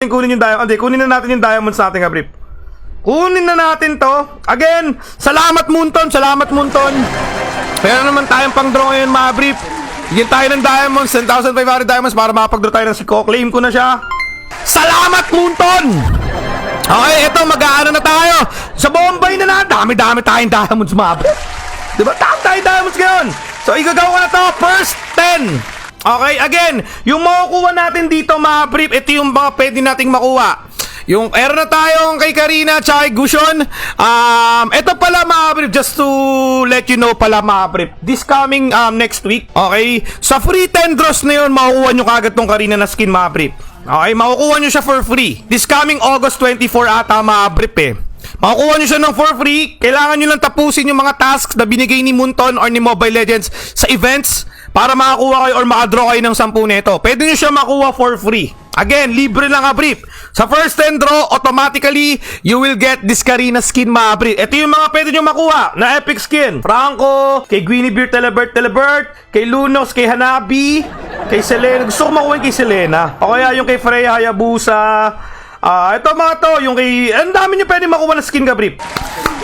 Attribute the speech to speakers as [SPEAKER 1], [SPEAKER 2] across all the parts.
[SPEAKER 1] Kunin yung diamond. Hindi, kunin na natin yung diamonds natin, Gabrip. Kunin na natin to. Again, salamat Munton. Salamat Munton. Meron naman tayong pang-draw ngayon, mga Brip. Bigyan tayo ng diamonds, 10,500 diamonds para makapag-draw tayo ng Siko. Claim ko na siya. Salamat Munton. Okay, eto, mag-aano na tayo. Sa Bombay na na. Dami-dami tayong diamonds, mga Brip. Diba? Dami tayong diamonds ngayon. So, igagawa ko na to. First 10. Okay, again, yung makukuha natin dito, mga Brip, ito yung mga pwede nating makuha. Yung meron na tayong kay Karina at kay Gushon. Ito pala, mga Brip, just to let you know pala, mga Brip, this coming next week, okay, sa free 10 draws na yun, makukuha nyo kagad tong Karina na skin, mga Brip. Okay, makukuha nyo siya for free. This coming August 24 ata, mga Brip, eh. Makukuha nyo siya ng for free. Kailangan nyo lang tapusin yung mga tasks na binigay ni Munton or ni Mobile Legends sa events para makakuha kayo or makadraw kayo ng 10 nito. Pwede nyo siya makuha for free. Again, libre lang, Abrip. Sa first 10 draw, automatically, you will get this Karina skin, mga Abrip. Ito yung mga pwede nyo makuha na epic skin. Franco, kay Guinevere Telebert, kay Lunox, kay Hanabi, kay Selena. Gusto ko makuha kay Selena. O kaya yung kay Freya Hayabusa. Ito mga to, yung kay... Ang dami nyo pwede makuha na skin, Abrip.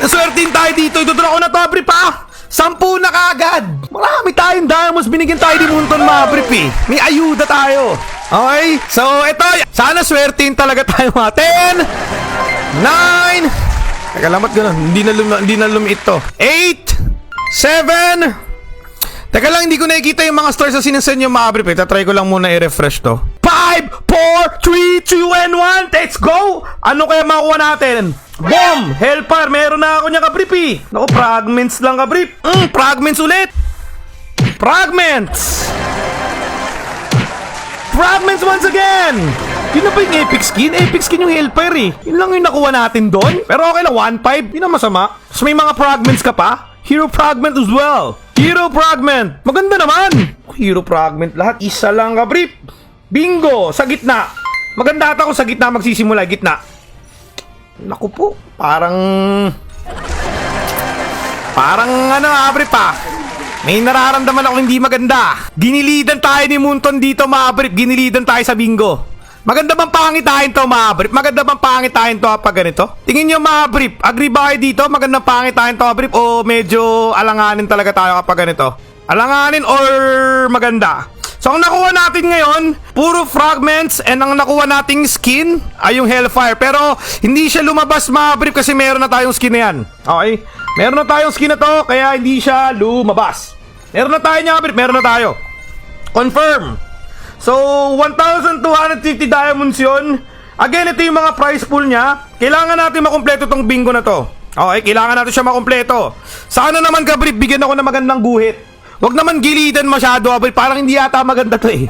[SPEAKER 1] Swertin tayo dito. Idodraw ko na to, Abrip, ha? 10 na kagad. Marami tayong diamonds. Binigyan tayo ni Munton, mga Abrip, eh. May ayuda tayo. Okay, so ito, sana swertin talaga tayo, mga 10 9 Teka, lamat gano'n, hindi na lumit to. 8 7 Teka lang, hindi ko nakikita yung mga stars na sinasend yung mga Abrip, eh. Tatry ko lang muna i-refresh to. 5 4 3 2 and 1 Let's go! Ano kaya makuha natin? Boom! Hellfire, meron na ako niya, Abrip, eh. Naku, fragments lang, Abrip. Fragments ulit. Fragments once again! Yun na ba yung epic skin? Epic skin yung Hellfire, eh. Yun lang yung nakuha natin doon. Pero okay lang, 1.5. Yun na masama. So may mga fragments ka pa? Hero fragment as well. Hero fragment. Maganda naman. Hero fragment. Lahat isa lang, Abrip. Bingo! Sa gitna. Maganda ata kung sa gitna magsisimula. Gitna. Naku po. Parang ano, Abrip, ah. May nararamdaman ako hindi maganda. Ginilidan tayo ni Munton dito, mga Abrip. Ginilidan tayo sa bingo. Maganda bang pangitain to, mga Abrip? Maganda bang pangitain to pag ganito? Tingin nyo, mga Abrip. Agree ba kayo dito? Magandang pangitain to, Abrip? O medyo alanganin talaga tayo kapag ganito? Alanganin or maganda? So, ang nakuha natin ngayon, puro fragments, and ang nakuha nating skin ay yung Hellfire. Pero, hindi siya lumabas, mga Abrip, kasi meron na tayong skin na yan. Okay? Meron na tayong skin na to, kaya hindi siya lumabas. Meron na tayo niya, Abrip. Meron na tayo. Confirm. So, 1,250 diamonds yun. Again, ito yung mga prize pool niya. Kailangan natin makumpleto tong bingo na to. Okay? Kailangan natin siya makumpleto. Sana naman, Abrip, bigyan ako ng magandang guhit. Huwag naman gilidan masyado, Abrip. Parang hindi yata maganda to, eh.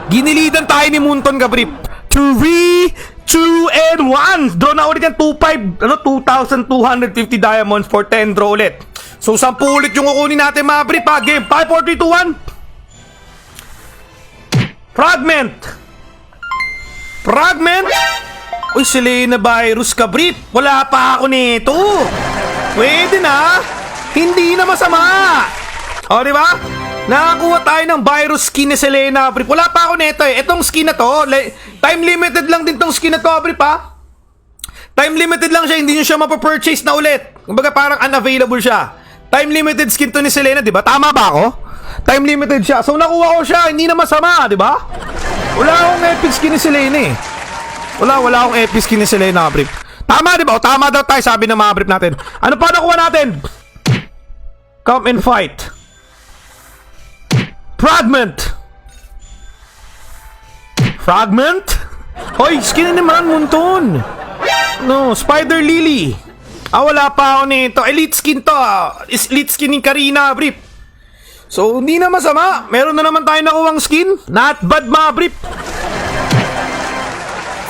[SPEAKER 1] Ginilidan tayo ni Munton, Abrip. 3, 2, and 1. Draw na ulit yan. 2,250 diamonds for 10 draw ulit. So, 10 ulit yung kukunin natin, mga Abrip, ha? Game. 5, 4, 3, 2, 1. Fragment. Uy, Selena virus, Abrip. Wala pa ako nito. Pwede na. Hindi na masama. O, di ba? Nakakuha tayo ng virus skin ni Selena, Abrip. Wala pa ako nito, eh. Itong skin na to, time limited lang din tong skin na to, Abrip, ha? Time limited lang siya. Hindi nyo siya mapapurchase na ulit. Kumbaga parang unavailable siya. Time limited skin to ni Selena, di ba? Tama ba ako? Time limited siya. So nakuha ko siya. Hindi na masama, di ba? Wala akong epic skin ni Selena, eh. Wala akong epic skin ni Selena, Abrip. Tama, di ba? O, tama daw tayo, sabi ng mga Abrip natin. Ano pa nakuha natin? Come and fight. Fragment. Hoy, skin na naman, Munton. No, Spider Lily. Wala pa ako nito. Elite skin to, Elite skin ni Karina, Abrip. So, hindi na masama. Meron na naman tayo nakuwang skin. Not bad, mga Abrip.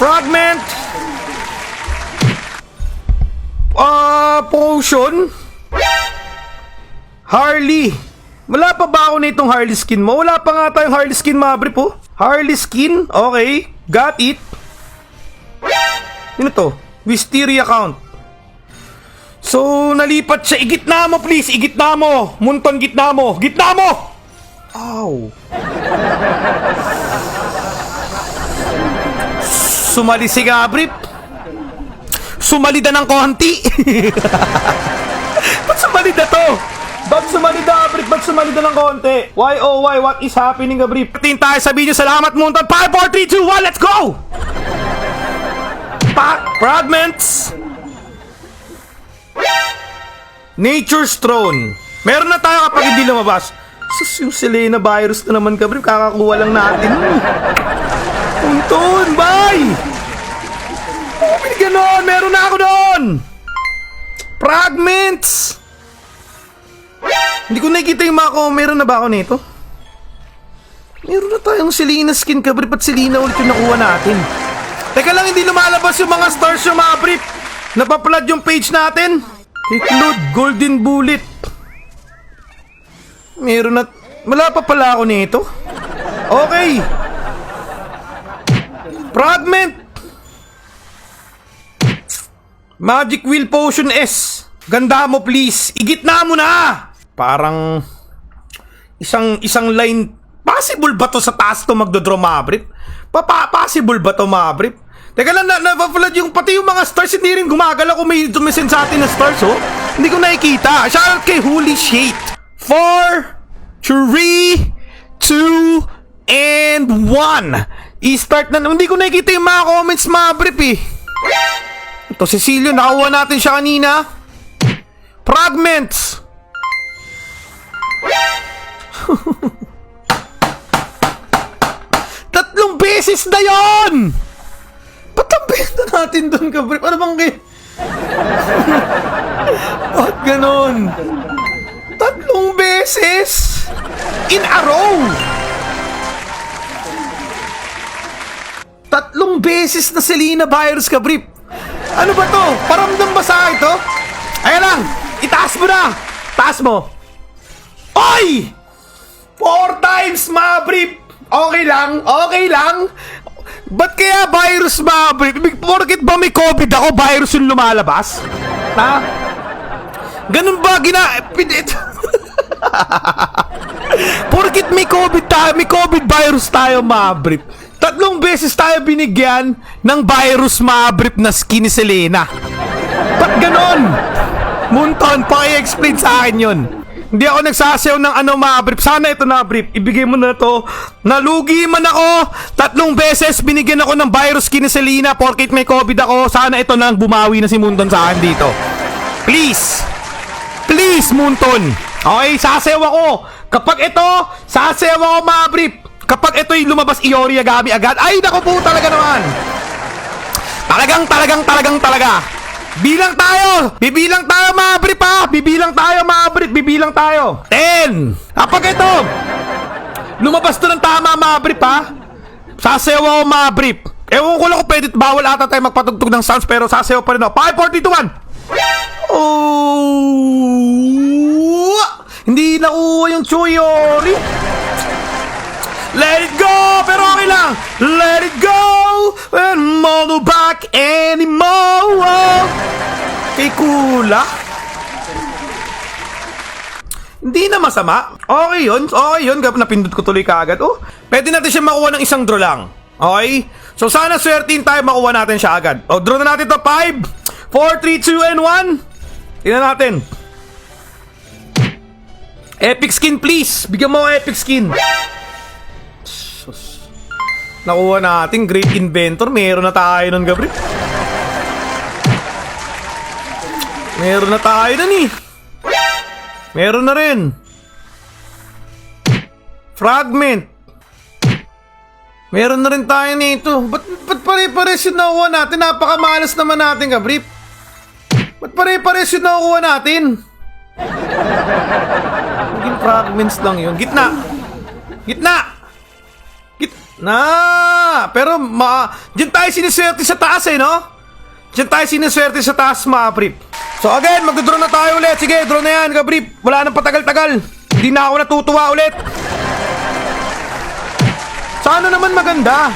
[SPEAKER 1] Fragment. Potion. Harley. Wala pa ba ako nitong Harley skin mo? Wala pa nga tayong Harley skin, mga Abrip, oh. Harley skin? Okay. Got it. Ano to? Wisteria count. So, nalipat siya. Igitna mo, please. Igitna mo. Munton, gitna mo. Gitna mo! Ow. sumali si Gabrip. Sumalida ng konti. Ba't sumalida to? Ba't sumalida, Gabrip? Ba't sumalida ng konti? Why, oh why? What is happening, Gabrip? Patin tayo, sabihin nyo, salamat Munton. 5, 4, 3, 2, 1, let's go! Fragments. Nature's Throne. Meron na tayo kapag hindi lumabas. Sus, yung Selena virus na naman, Gabrip. Kakakuha lang natin. Munton, bye! Oh, ganon! Meron na ako doon! Fragments! Hindi ko nakikita yung mga meron na ba ako nito? Meron na tayong Selena skin, Gabrip, at Selena ulit yung nakuha natin. Teka lang, hindi lumalabas yung mga stars yung mga brief. Napaplad yung page natin. Include Golden Bullet. Meron na... Wala pa pala ako nito. Okay. Fragment. Magic Wheel Potion S. Ganda mo please. Igitna mo na. Parang... Isang line... Possible ba to sa taas to magdodraw mga brief? Possible ba to mga brief? Teka lang, napapalad yung pati yung mga stars hindi rin gumagala kung may dumisend sa atin na stars, oh. Hindi ko nakikita. Shoutout kay Holy Shit. 4, 3, 2, and 1. I-start na. Hindi ko nakikita yung mga comments, mga brief, eh. Ito, Cecilio, nakakuha natin siya kanina. Fragments. Tatlong beses na yon! Ba't ang benta natin doon, Gabriel? Ano bang Ba't ganon? Tatlong beses! In a row! Tatlong beses na Selena virus, Gabriel. Ano ba to? Paramdam ba sa akin to? Ayan lang! Itaas mo na! Taas mo! Oy! 4 times, Mabrip! Okay lang, okay lang. Ba't kaya virus, Mabrip? Porkit ba may COVID ako, virus yung lumalabas? Ha? Ganun ba Porkit may COVID tayo, may COVID virus tayo, Mabrip. Tatlong beses tayo binigyan ng virus, Mabrip, na skin ni Selena. Ba't ganon? Munton, paki-explain sa akin yun. Hindi ako nagsasayaw ng mga brief. Sana ito na, brief. Ibigay mo na to. Nalugi man ako. 3 beses binigyan ako ng virus skin ni Selena porkit may COVID ako. Sana ito na bumawi na si Munton sa akin dito. Please. Please, Munton. Okay, sasayaw ako. Kapag ito, sasayaw ako, mga brief. Kapag ito yung lumabas, Iori Yagami agad. Ay, naku po, talaga naman. Talaga. Bilang tayo! Bibilang tayo, mga brief, ha! Bibilang tayo! 10! Kapag ito, lumabas to ng tama, mga brief, ha? Sasayaw ako, mga brief. Ewan ko lang kung pwede, bawal ata tayo magpatugtog ng sounds, pero sasayaw pa rin ako. 5, 4, 3, 2, 1! Oh! Hindi nakuha yung Chuyori. Let it go! Pero okay lang! Let it go! And mono back anymore! Kay Kula? Hindi na masama. Okay yun. Napindot ko tuloy kaagad. Oh, pwede natin siya makuha ng isang draw lang. Okay? So sana swertin tayo makuha natin siya agad. O, draw na natin to. 5, 4, 3, 2, and 1. Tingnan natin. Epic skin please. Bigyan mo epic skin. Nakuha natin, Great Inventor. Meron na tayo nun, Gabriel. Meron na tayo nun, eh. Meron na rin. Fragment. Meron na rin tayo nito. Ba't pare-pares yung nakuha natin? Napakamalas naman natin, Gabriel. Ba't pare-pares yung nakuha natin? Naging fragments lang yun. Gitna. Pero diyan tayo siniswerte sa taas, eh, no? Diyan tayo siniswerte sa taas, mga brief. So again, magdodraw na tayo ulit. Sige, draw na yan, Gabriel. Wala nang patagal-tagal. Hindi na ako natutuwa ulit. Sana naman maganda.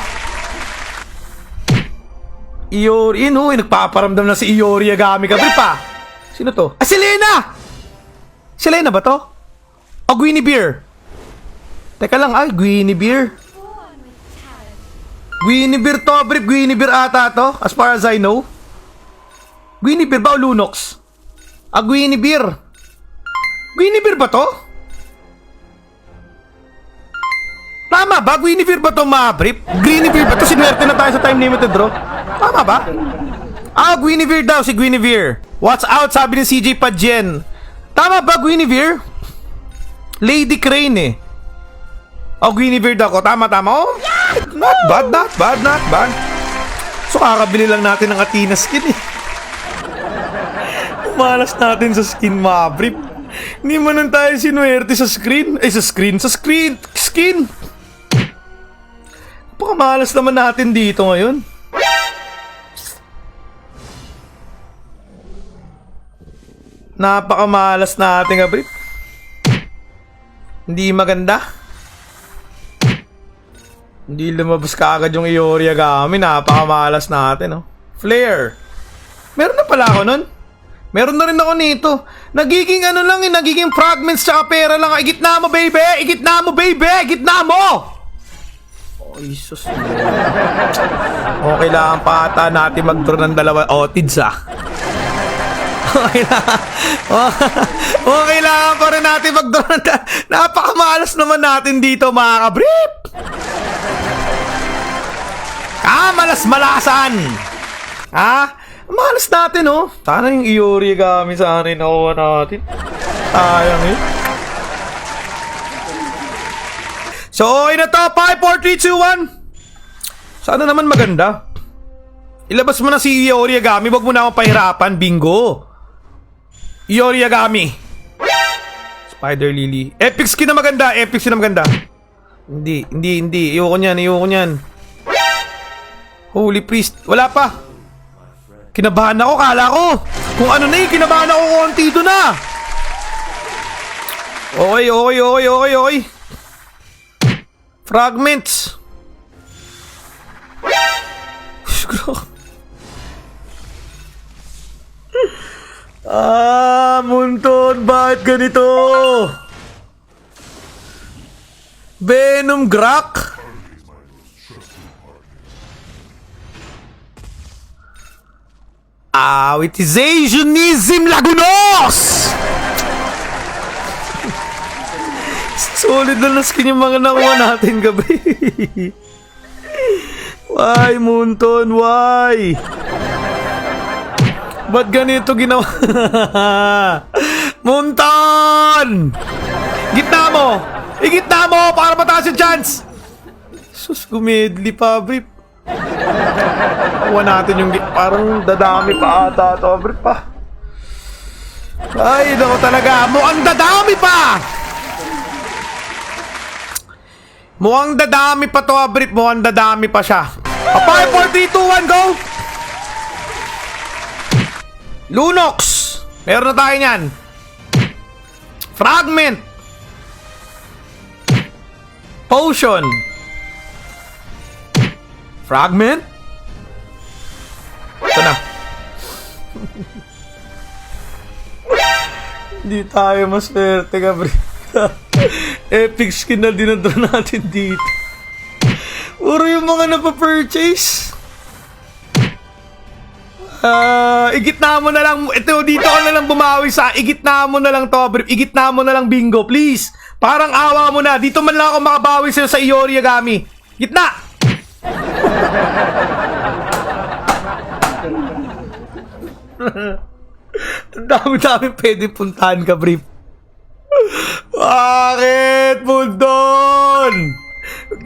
[SPEAKER 1] Iori, nagpaparamdam na si Iori Yagami, Gabriel pa. Sino to? Ah, Selena! Selena ba to? O Guinevere? Teka lang, Guinevere. Guinevere to, brief. Guinevere ata to, as far as I know. Guinevere ba o Lunox? Guinevere. Guinevere ba to? Tama ba? Guinevere ba to, mga brief? Guinevere ba to? Sinuwerte na tayo sa time limited draw. Tama ba? Guinevere daw, si Guinevere. What's out, sabi ni CJ Padjen. Tama ba, Guinevere? Lady Crane eh. Guinevere daw ko. Tama. Oh, not bad. So, kakabili lang natin ng Athena skin eh. Malas natin sa skin, mga brief. Hindi man lang tayo sinuwerte sa screen. Sa skin. Pakamalas naman natin dito ngayon. Napakamalas natin, brief. Hindi maganda. Hindi lumabas kaagad yung Iori Yagami. Napakamalas natin, oh. Flare. Meron na pala ako nun. Meron na rin ako nito. Nagiging nagiging fragments tsaka pera lang. Igitna mo, baby! Igitna mo! Oh, Jesus. Okay lang pa ata natin mag-draw ng dalawa. Tids Okay lang pa rin natin mag-draw ng napakamalas naman natin dito, mga kabrip! Kamalas-malasan! Malas natin, oh. Sana yung Iori Yagami sana rin nakuha natin. Sayang eh. So, okay na to. 5, 4, 3, 2, 1. Sana naman maganda. Ilabas mo na si Iori Yagami. Wag mo na akong pahirapan. Bingo. Iori Yagami. Spider Lily. Epic skin na maganda. Hindi. Ayoko niyan. Holy Priest. Wala pa. Kinabahan ako. Kala ko. Kung ano na eh. Kinabahan ako konti doon na. Okay. Fragments. Munton, bakit ganito? Venom Grak? It is Asianism Lagunos! Solid na skin yung mga nakuha natin gabi. Why, Munton? Why? Ba't ganito ginawa? Munton! Igitna mo para mataas yung chance! Sus, gumedli pa, brief. Kuha natin yung parang dadami pa ata ito, brief pa. Ay, naku talaga. Mukhang dadami pa! Mukhang dadami pa to, brief. Mukhang dadami pa siya. 5, 4, 3, 2, 1, go! Lunox! Meron na tayo niyan. Fragment. Potion. Fragment. Ito na. Hindi tayo maswerte ka, bro. Epic skin na dinadra natin dito. Puro yung mga napapurchase. Igitna mo na lang. Ito, dito ka na lang bumawi sa igitna mo na lang to, brief. Igitna mo na lang, bingo, please. Parang awa mo na. Dito man lang ako makabawi sa'yo sa Iori Yagami. Gitna! Ang dami-dami pwede puntahan ka, brief. Bakit, Bundon?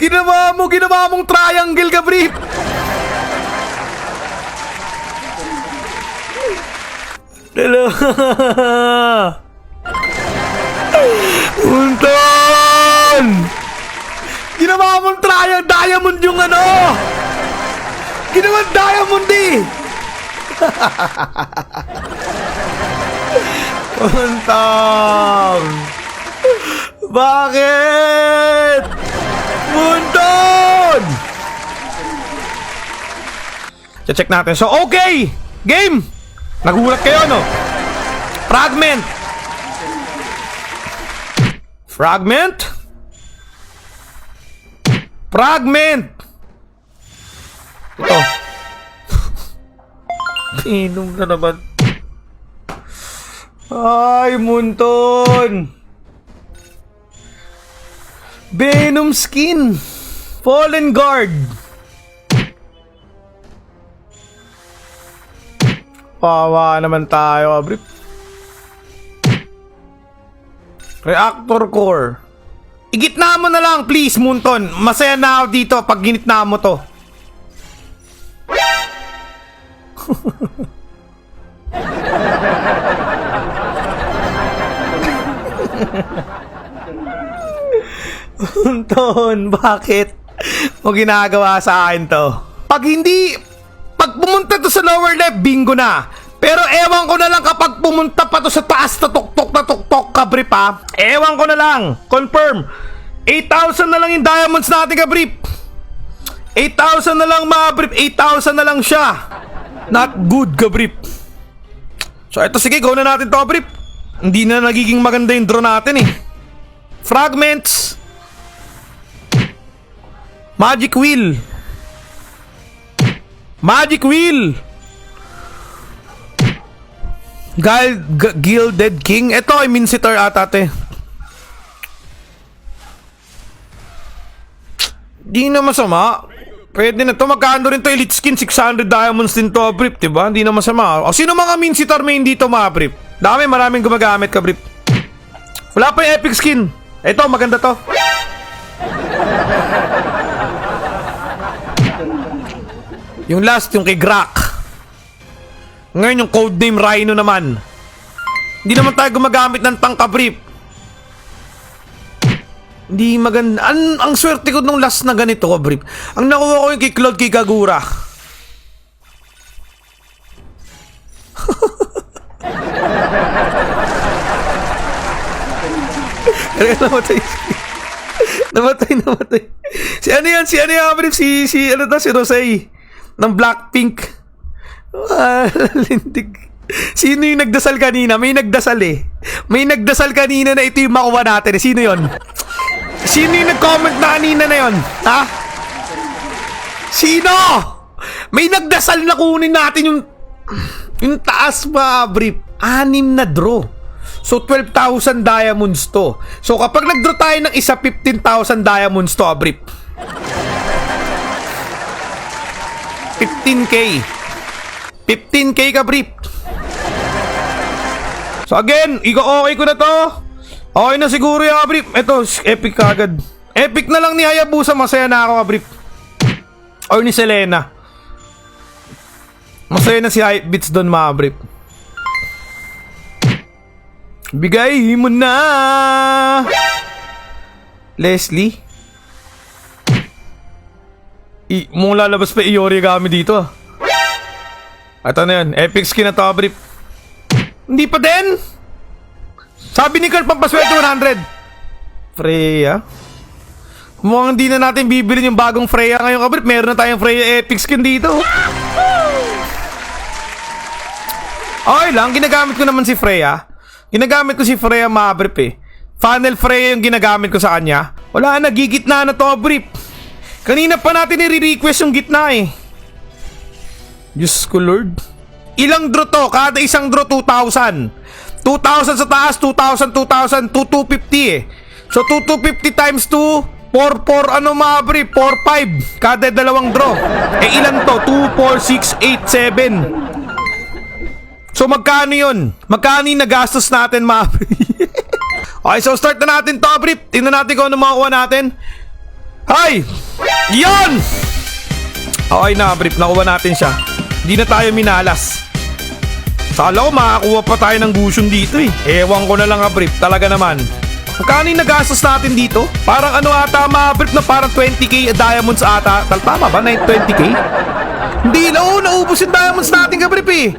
[SPEAKER 1] Ginawa mong triangle ka, brief. Unton! Ginawa mong diamond yung ano! Ginawa diamond eh! Untong! Bakit? Unton! Check natin. So, okay! Game! Nagulat kayo, no? Fragment! Fragment! Fragment! Ito. Inom na naman. Ay, Munton. Venom skin. Fallen Guard. Pawa naman tayo, Abrip. Reactor core. Igitna mo na lang, please, Munton. Masaya na ako dito pag ginitna mo to. Munton, bakit mo ginagawa sa akin to? Pag pumunta to sa lower left, bingo na. Pero ewan ko na lang kapag pumunta pa to sa taas na tuktok kabrip ha. Ewan ko na lang. Confirm. 8,000 na lang yung diamonds natin kabrip. 8,000 na lang mabrip. 8,000 na lang siya. Not good kabrip. So eto sige, go na natin to kabrip. Hindi na nagiging maganda yung draw natin eh. Fragments. Magic Wheel. Magic Wheel. Gilded King. Ito ay Mincetar ata te. Di na masama. Pwede na to. Magkano rin to elite skin? 600 diamonds din to, Brip, diba? Hindi na masama. O sino mga Mincetar main dito mga Brip? Maraming gumagamit ka, Brip. Wala pa yung epic skin. Ito, maganda to. Yung last, yung kay Grak. Ngayon yung codename Rhino naman. Hindi naman tayo gumagamit ng tangka, Brip. Hindi maganda. Ang swerte ko nung last na ganito, Brip. Ang nakuha ko yung kay Claude Kikagura. Namatay. Si ano yan, Brip? Si Rosé. Ng Blackpink. Lintig. Sino yung nagdasal kanina? May nagdasal eh. May nagdasal kanina na ito yung makuha natin. Sino yon? Sino yung nag-comment na kanina na yon? Ha? Sino? May nagdasal na kunin natin yung taas pa, Brip. 6 na draw. So 12,000 diamonds to. So kapag nag-draw tayo ng isa 15,000 diamonds to, Brip. 15k. 15k ka, Brip. So again, okay ko na to. Okay na siguro yung Brip. Ito, epic kagad. Epic na lang ni Hayabusa. Masaya na ako, Brip. Or ni Selena. Masaya na si Hypebeats doon, mga Brip. Bigay mo na. Leslie. Mong lalabas pa i-origami dito. Ito na yun. Epic skin na to, Brip. Hindi pa din. Sabi ni Carl, pampaswerte 100. Freya. Mukhang hindi na natin bibili yung bagong Freya ngayon, Brip. Meron na tayong Freya epic skin dito. Okay lang, ginagamit ko naman si Freya. Ginagamit ko si Freya, mga Brip eh. Funnel Freya yung ginagamit ko sa kanya. Wala na, gigitna na to, Brip. Kanina pa natin i-request yung gitna eh. Diyos ko Lord. Ilang draw to? Kada isang draw 2,000. 2,000 sa taas, 2,000, 2,000, 2,250 eh. So 2,250 times 2, 4, ano mga Brip? 4, 5. Kada dalawang draw. Eh ilan to? 2, 4, 6, 8, 7. So magkano yun? Magkano yung nagastos natin, mga Brip? Okay, so start na natin to, Brip. Tingnan natin kung ano makukuha natin. Hay! Yon! Okay na, Brip. Nakuha natin siya. Hindi na tayo minalas. Sala ko makakuha pa tayo ng gusion dito eh. Ewan ko na lang, Brip. Talaga naman. Magkano yung nagastos natin dito? Parang ano ata, Brip, na parang 20k diamonds ata. Tama ba? 20k? Hindi na, naubos yung diamonds natin, Brip eh.